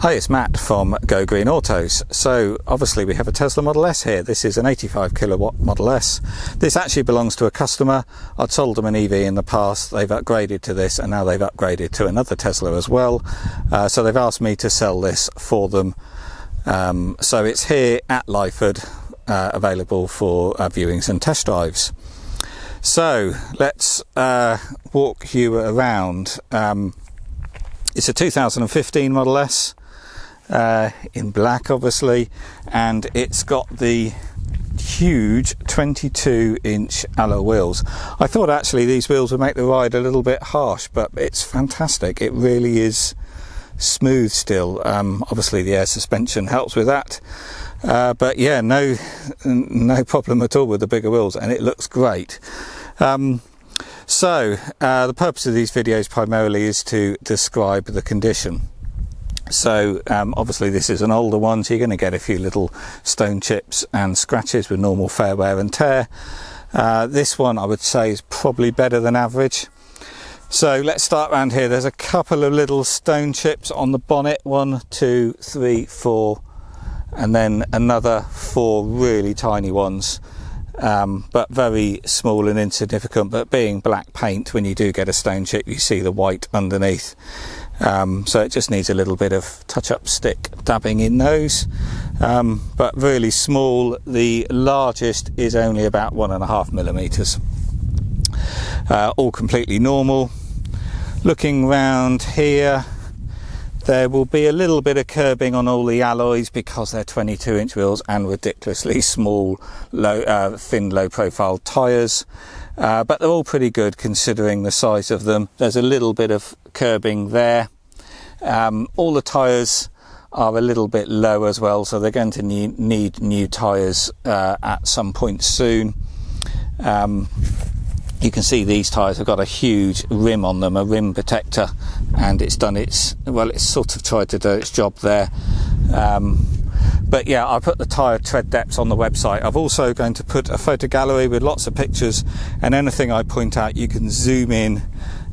Hi, it's Matt from Go Green Autos. So obviously we have a Tesla Model S here. This is an 85 kilowatt Model S. This actually belongs to a customer. I'd sold them an EV in the past. They've upgraded to this and now they've upgraded to another Tesla as well. So they've asked me to sell this for them. So it's here at Lyford, available for viewings and test drives. So let's walk you around. It's a 2015 Model S. In black obviously, and it's got the huge 22-inch alloy wheels. I thought actually these wheels would make the ride a little bit harsh, but it's fantastic. It really is smooth still. Obviously the air suspension helps with that, but yeah, no problem at all with the bigger wheels, and it looks great. So the purpose of these videos primarily is to describe the condition. So obviously this is an older one, so you're going to get a few little stone chips and scratches with normal fair wear and tear. This one I would say is probably better than average. So let's start around here. There's a couple of little stone chips on the bonnet, 1, 2, 3, 4, and then another 4 really tiny ones, but very small and insignificant. But being black paint, when you do get a stone chip you see the white underneath. So it just needs a little bit of touch-up stick dabbing in those, but really small. The largest is only about 1.5 millimeters. All completely normal. Looking round here, there will be a little bit of curbing on all the alloys because they're 22-inch wheels and ridiculously small, thin, low-profile tyres. But they're all pretty good considering the size of them. There's a little bit of curbing there. All the tyres are a little bit low as well, so they're going to need new tyres at some point soon. You can see these tyres have got a huge rim on them, a rim protector, and it's done its, well, it's sort of tried to do its job there. But yeah, I put the tyre tread depths on the website. I've also going to put a photo gallery with lots of pictures, and anything I point out you can zoom in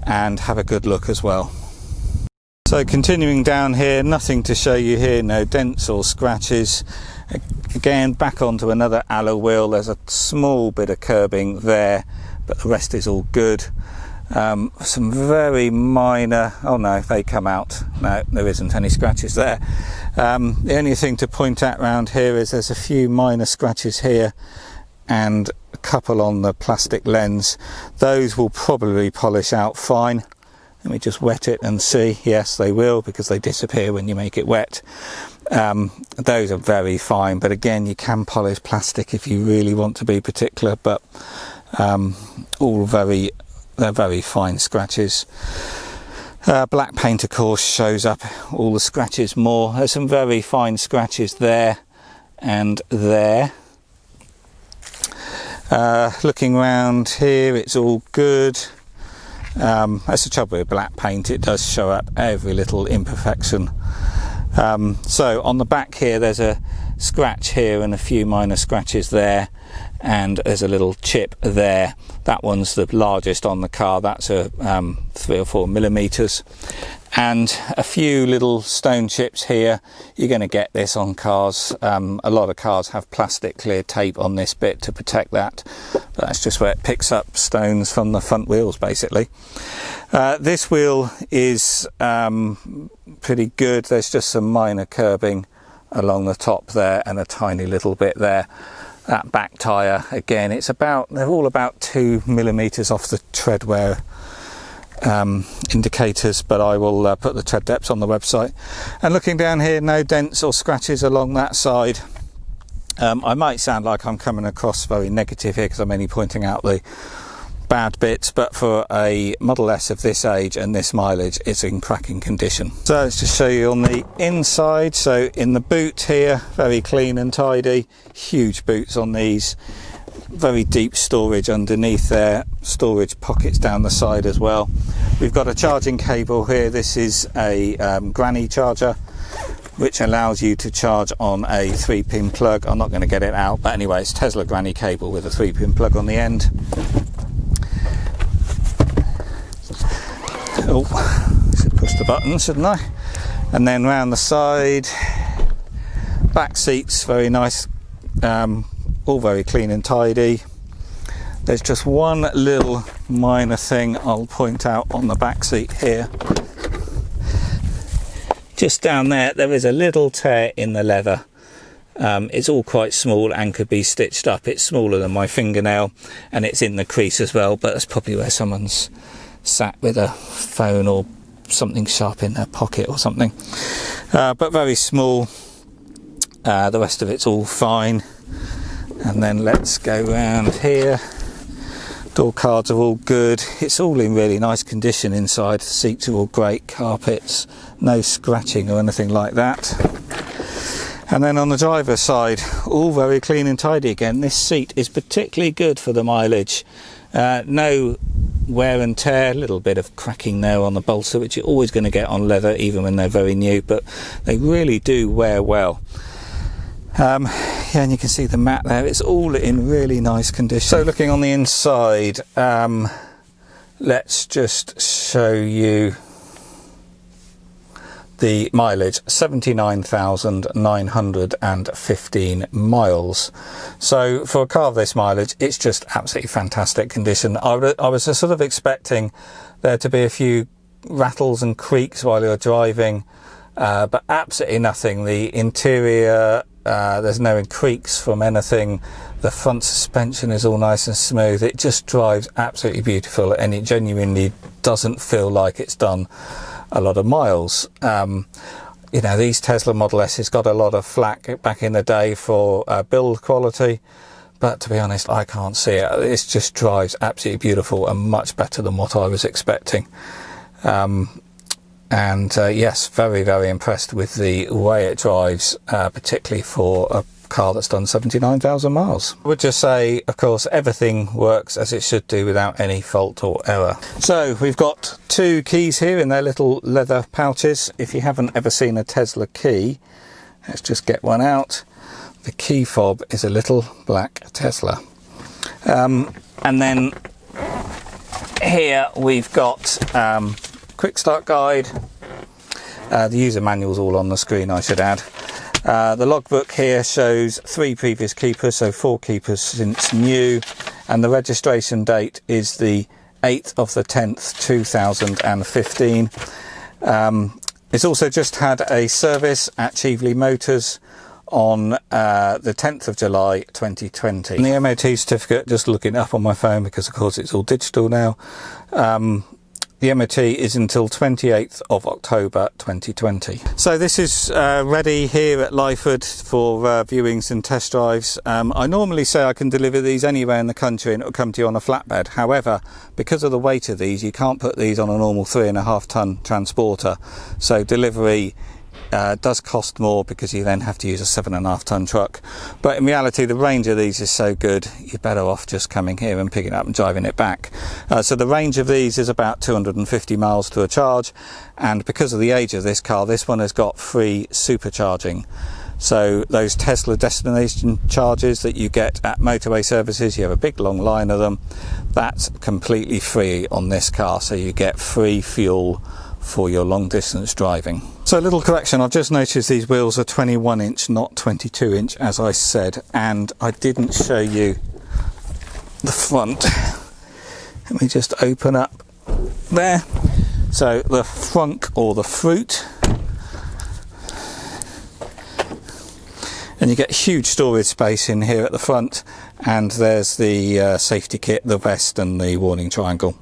and have a good look as well. So continuing down here, nothing to show you here, no dents or scratches. Again, back onto another alloy wheel. There's a small bit of curbing there, but the rest is all good. Some very minor, oh no, they come out. No, there isn't any scratches there. The only thing to point out around here is there's a few minor scratches here and a couple on the plastic lens. Those will probably polish out fine. Let me just wet it and see. Yes, they will, because they disappear when you make it wet. Those are very fine, but again, you can polish plastic if you really want to be particular, but they're very fine scratches. Black paint of course shows up all the scratches more. There's some very fine scratches there and there. Looking around here, it's all good. That's the trouble with black paint, it does show up every little imperfection. So on the back here there's a scratch here and a few minor scratches there, and there's a little chip there. That one's the largest on the car. That's a 3 or 4 millimeters, and a few little stone chips here. You're going to get this on cars. A lot of cars have plastic clear tape on this bit to protect that, but that's just where it picks up stones from the front wheels basically. This wheel is pretty good. There's just some minor curbing along the top there and a tiny little bit there. That back tyre, again, they're all about 2 millimeters off the tread wear indicators, but I will put the tread depths on the website. And looking down here, no dents or scratches along that side. I might sound like I'm coming across very negative here because I'm only pointing out the bad bits, but for a Model S of this age and this mileage, it's in cracking condition. So let's just show you on the inside. So in the boot here, very clean and tidy. Huge boots on these. Very deep storage underneath there. Storage pockets down the side as well. We've got a charging cable here. This is a granny charger, which allows you to charge on a 3-pin plug. I'm not going to get it out, but anyway, it's Tesla granny cable with a 3-pin plug on the end. Oh, I should push the button, shouldn't I? And then round the side, back seats very nice, all very clean and tidy. There's just one little minor thing I'll point out on the back seat here. Just down there is a little tear in the leather. It's all quite small and could be stitched up. It's smaller than my fingernail and it's in the crease as well, but that's probably where someone's sat with a phone or something sharp in their pocket or something. But very small. The rest of it's all fine. And then let's go round here. Door cards are all good. It's all in really nice condition inside. The seats are all great. Carpets, no scratching or anything like that. And then on the driver's side, all very clean and tidy again. This seat is particularly good for the mileage. No wear and tear, a little bit of cracking there on the bolster, which you're always going to get on leather, even when they're very new, but they really do wear well. Yeah, and you can see the mat there, it's all in really nice condition. So looking on the inside, let's just show you the mileage, 79,915 miles. So for a car of this mileage, it's just absolutely fantastic condition. I was sort of expecting there to be a few rattles and creaks while you're driving, but absolutely nothing. The interior, there's no creaks from anything. The front suspension is all nice and smooth. It just drives absolutely beautiful, and it genuinely doesn't feel like it's done a lot of miles. You know, these Tesla Model S's got a lot of flack back in the day for build quality, but to be honest, I can't see it. It just drives absolutely beautiful and much better than what I was expecting. Yes, very, very impressed with the way it drives, particularly for a car that's done 79,000 miles. I would just say, of course, everything works as it should do without any fault or error. So we've got two keys here in their little leather pouches. If you haven't ever seen a Tesla key, let's just get one out. The key fob is a little black Tesla. And then here we've got quick start guide. The user manual's all on the screen, I should add. The logbook here shows 3 previous keepers, so 4 keepers since new, and the registration date is the 8th of the 10th 2015. It's also just had a service at Cheveley Motors on the 10th of July 2020. And the MOT certificate, just looking up on my phone because of course it's all digital now, the MOT is until 28th of October 2020. So this is ready here at Lyford for viewings and test drives. I normally say I can deliver these anywhere in the country and it'll come to you on a flatbed. However, because of the weight of these, you can't put these on a normal 3.5 ton transporter. So delivery does cost more because you then have to use a 7.5 ton truck. But in reality, the range of these is so good, you're better off just coming here and picking it up and driving it back. So the range of these is about 250 miles to a charge, and because of the age of this car, this one has got free supercharging. So those Tesla destination charges that you get at motorway services, you have a big long line of them, that's completely free on this car, so you get free fuel for your long distance driving. So a little correction, I've just noticed these wheels are 21 inch, not 22 inch as I said, and I didn't show you the front. Let me just open up there. So the frunk, or the fruit, and you get huge storage space in here at the front, and there's the safety kit, the vest and the warning triangle.